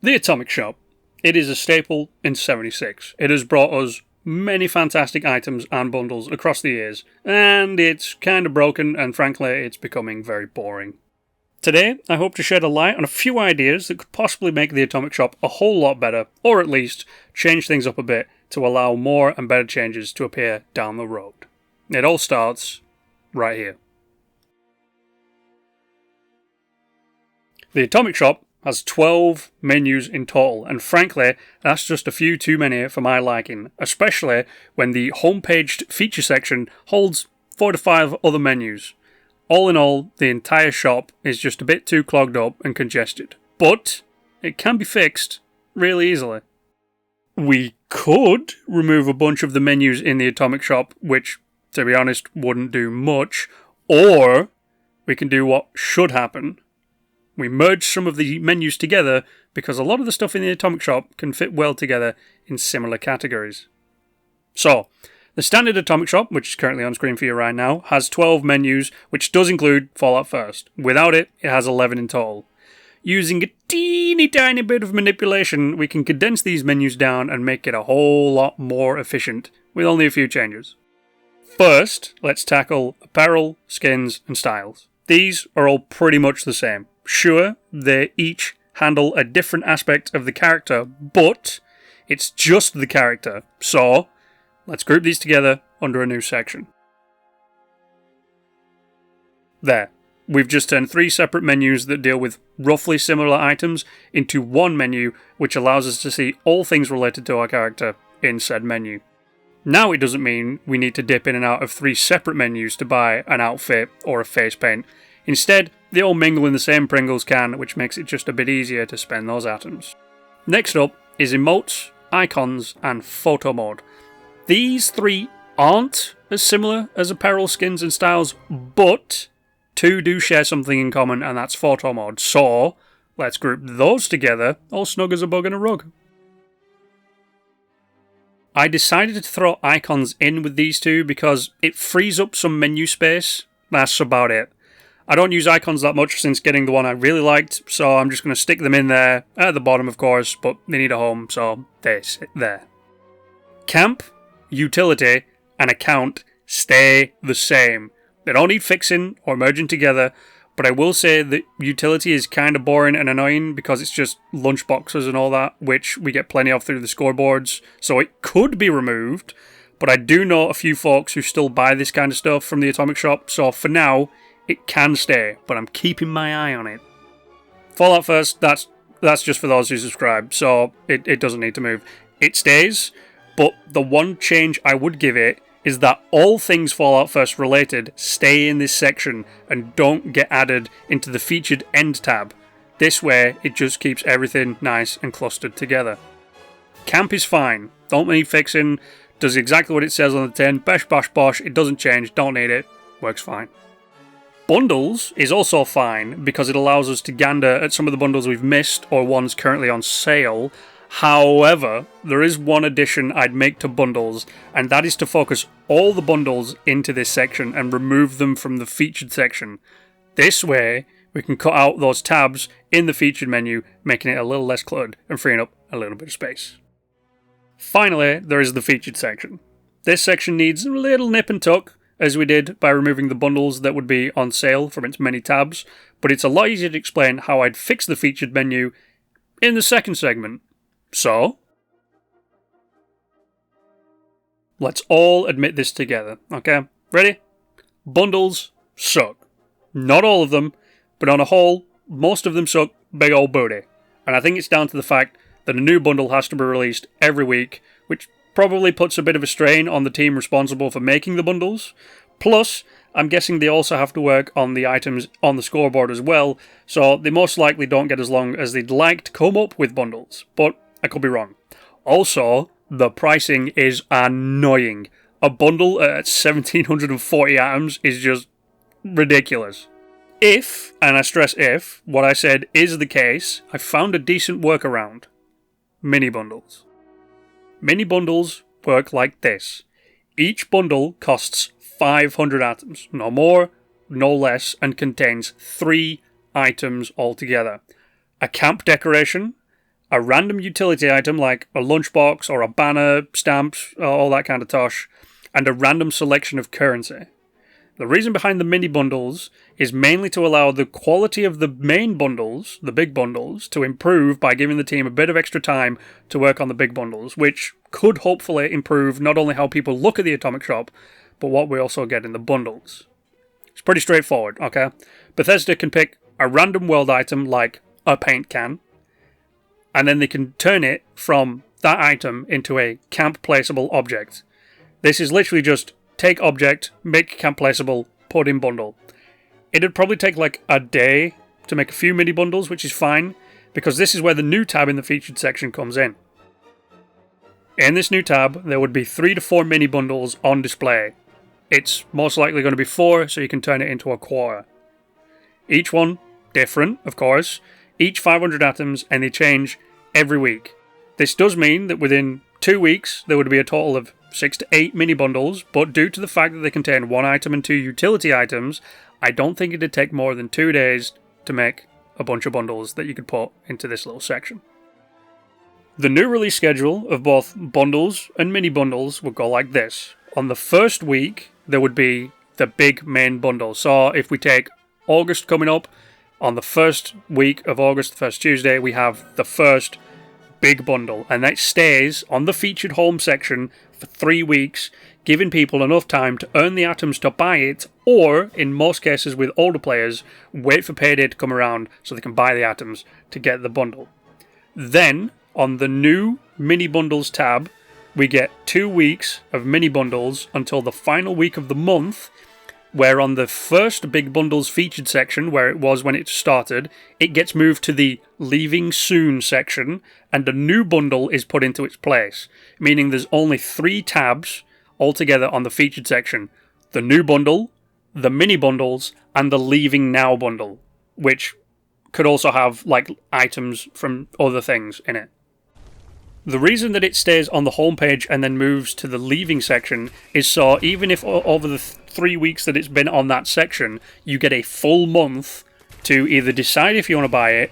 The Atomic Shop. It is a staple in 76. It has brought us many fantastic items and bundles across the years, and it's kind of broken, and frankly, it's becoming very boring. Today, I hope to shed a light on a few ideas that could possibly make the Atomic Shop a whole lot better, or at least change things up a bit to allow more and better changes to appear down the road. It all starts right here. The Atomic Shop has 12 menus in total, and frankly, that's just a few too many for my liking, especially when the homepage feature section holds 4 to 5 other menus. All in all, the entire shop is just a bit too clogged up and congested, but it can be fixed really easily. We could remove a bunch of the menus in the Atomic Shop, which, to be honest, wouldn't do much, or we can do what should happen. We merge some of the menus together because a lot of the stuff in the Atomic Shop can fit well together in similar categories. So, the standard Atomic Shop, which is currently on screen for you right now, has 12 menus, which does include Fallout First. Without it, it has 11 in total. Using a teeny tiny bit of manipulation, we can condense these menus down and make it a whole lot more efficient, with only a few changes. First, let's tackle apparel, skins, and styles. These are all pretty much the same. Sure, they each handle a different aspect of the character, but it's just the character, so let's group these together under a new section. There. We've just turned 3 separate menus that deal with roughly similar items into one menu, which allows us to see all things related to our character in said menu. Now it doesn't mean we need to dip in and out of 3 separate menus to buy an outfit or a face paint. Instead, they all mingle in the same Pringles can, which makes it just a bit easier to spend those atoms. Next up is emotes, icons, and photo mode. These 3 aren't as similar as apparel, skins, and styles, but 2 do share something in common, and that's photo mode. So, let's group those together, all snug as a bug in a rug. I decided to throw icons in with these 2 because it frees up some menu space. That's about it. I don't use icons that much since getting the one I really liked, so I'm just going to stick them in there, at the bottom of course, but they need a home, so they sit there. Camp, utility, and account stay the same. They don't need fixing or merging together, but I will say that utility is kind of boring and annoying because it's just lunchboxes and all that, which we get plenty of through the scoreboards, so it could be removed, but I do know a few folks who still buy this kind of stuff from the Atomic Shop, so for now, it can stay, but I'm keeping my eye on it. Fallout First, that's just for those who subscribe, so it doesn't need to move. It stays, but the one change I would give it is that all things Fallout First related stay in this section and don't get added into the featured end tab. This way, it just keeps everything nice and clustered together. Camp is fine, don't need fixing, does exactly what it says on the tin, bash bash bosh, it doesn't change, don't need it, works fine. Bundles is also fine because it allows us to gander at some of the bundles we've missed or ones currently on sale. However, there is one addition I'd make to bundles, and that is to focus all the bundles into this section and remove them from the featured section. This way, we can cut out those tabs in the featured menu, making it a little less cluttered and freeing up a little bit of space. Finally, there is the featured section. This section needs a little nip and tuck, as we did by removing the bundles that would be on sale from its many tabs, but it's a lot easier to explain how I'd fix the featured menu in the second segment. So, let's all admit this together, okay? Ready? Bundles suck. Not all of them, but on a whole, most of them suck big old booty. And I think it's down to the fact that a new bundle has to be released every week, which probably puts a bit of a strain on the team responsible for making the bundles. Plus, I'm guessing they also have to work on the items on the scoreboard as well, so they most likely don't get as long as they'd like to come up with bundles, but I could be wrong. Also, the pricing is annoying. A bundle at 1740 items is just ridiculous. If, and I stress if, what I said is the case, I found a decent workaround. Mini bundles. Mini bundles work like this. Each bundle costs 500 atoms, no more, no less, and contains 3 items altogether. A camp decoration, a random utility item like a lunchbox or a banner, stamps, all that kind of tosh, and a random selection of currency. The reason behind the mini bundles is mainly to allow the quality of the main bundles, the big bundles, to improve by giving the team a bit of extra time to work on the big bundles, which could hopefully improve not only how people look at the Atomic Shop, but what we also get in the bundles. It's pretty straightforward, okay? Bethesda can pick a random world item like a paint can, and then they can turn it from that item into a camp placeable object. This is literally just take object, make camp placeable, put in bundle. It'd probably take like a day to make a few mini bundles, which is fine, because this is where the new tab in the featured section comes in. In this new tab, there would be 3 to 4 mini bundles on display. It's most likely going to be 4, so you can turn it into a quarter. Each one different, of course, each 500 atoms, and they change every week. This does mean that within 2 weeks, there would be a total of 6 to 8 mini bundles, but due to the fact that they contain 1 item and 2 utility items, I don't think it'd take more than 2 days to make a bunch of bundles that you could put into this little section. The new release schedule of both bundles and mini bundles would go like this. On the first week, there would be the big main bundle. So if we take August coming up, on the first week of August, the first Tuesday, we have the first big bundle, and that stays on the featured home section for 3 weeks, giving people enough time to earn the atoms to buy it, or, in most cases with older players, wait for payday to come around so they can buy the atoms to get the bundle. Then, on the new mini bundles tab, we get 2 weeks of mini bundles until the final week of the month, where on the first big bundles featured section, where it was when it started, it gets moved to the leaving soon section, and a new bundle is put into its place, meaning there's only 3 tabs altogether on the featured section: the new bundle, the mini bundles, and the leaving now bundle, which could also have like items from other things in it. The reason that it stays on the homepage and then moves to the leaving section is so even if over the 3 weeks that it's been on that section, you get a full month to either decide if you want to buy it,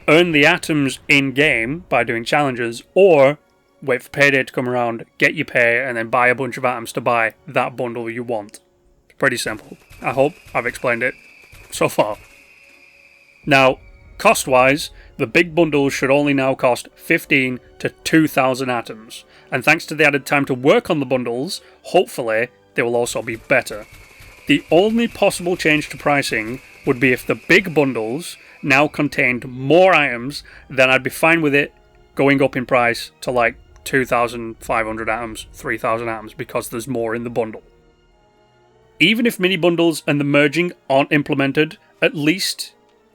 earn the atoms in-game by doing challenges, or wait for payday to come around, get your pay, and then buy a bunch of atoms to buy that bundle you want. It's pretty simple. I hope I've explained it so far. Now, cost-wise, the big bundles should only now cost 15 to 2,000 atoms, and thanks to the added time to work on the bundles, hopefully they will also be better. The only possible change to pricing would be if the big bundles now contained more items, then I'd be fine with it going up in price to like 2,500 atoms, 3,000 atoms, because there's more in the bundle. Even if mini bundles and the merging aren't implemented, at least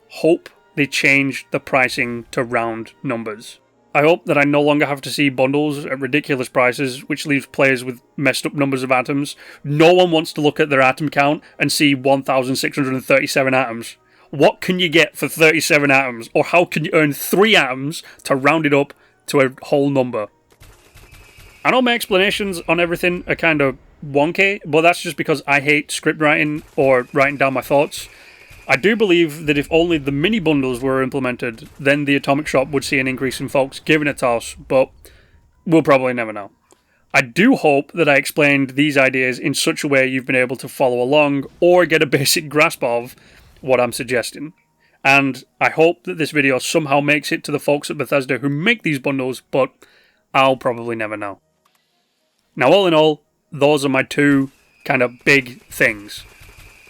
hope they change the pricing to round numbers. I hope that I no longer have to see bundles at ridiculous prices, which leaves players with messed up numbers of atoms. No one wants to look at their atom count and see 1,637 atoms. What can you get for 37 atoms? Or how can you earn 3 atoms to round it up to a whole number? I know my explanations on everything are kind of wonky, but that's just because I hate script writing or writing down my thoughts. I do believe that if only the mini bundles were implemented, then the Atomic Shop would see an increase in folks giving it a toss, but we'll probably never know. I do hope that I explained these ideas in such a way you've been able to follow along or get a basic grasp of what I'm suggesting. And I hope that this video somehow makes it to the folks at Bethesda who make these bundles, but I'll probably never know. Now, all in all, those are my 2 kind of big things.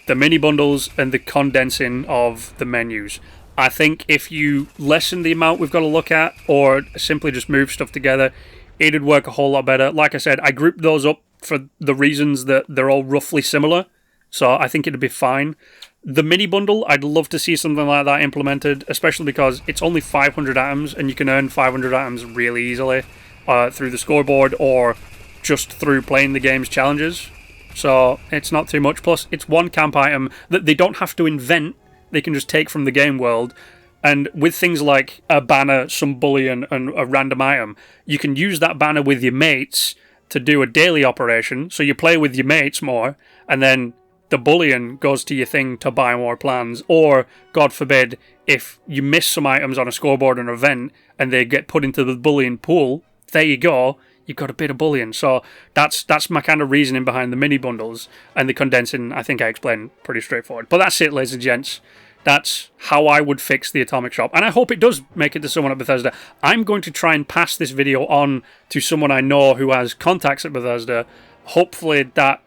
The mini bundles and the condensing of the menus. I think if you lessen the amount we've got to look at, or simply just move stuff together, it'd work a whole lot better. Like I said, I grouped those up for the reasons that they're all roughly similar, so I think it'd be fine. The mini bundle, I'd love to see something like that implemented, especially because it's only 500 atoms, and you can earn 500 atoms really easily through the scoreboard or just through playing the game's challenges. So it's not too much. Plus, it's one camp item that they don't have to invent. They can just take from the game world. And with things like a banner, some bullion, and a random item, you can use that banner with your mates to do a daily operation. So you play with your mates more, and then the bullion goes to your thing to buy more plans, or, God forbid, if you miss some items on a scoreboard or an event and they get put into the bullion pool, there you go, you've got a bit of bullion. So that's my kind of reasoning behind the mini bundles, and the condensing, I think I explained pretty straightforward. But that's it, ladies and gents. That's how I would fix the Atomic Shop, and I hope it does make it to someone at Bethesda. I'm going to try and pass this video on to someone I know who has contacts at Bethesda. Hopefully that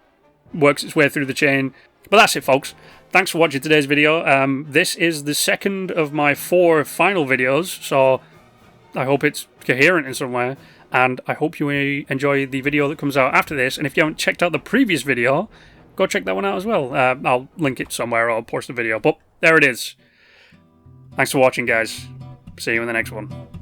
works its way through the chain. But that's it, folks. Thanks for watching today's video. This is the second of my 4 final videos, so I hope it's coherent in some way, and I hope you enjoy the video that comes out after this. And if you haven't checked out the previous video, go check that one out as well. I'll link it somewhere, or I'll post the video, but there it is. Thanks for watching, guys. See you in the next one.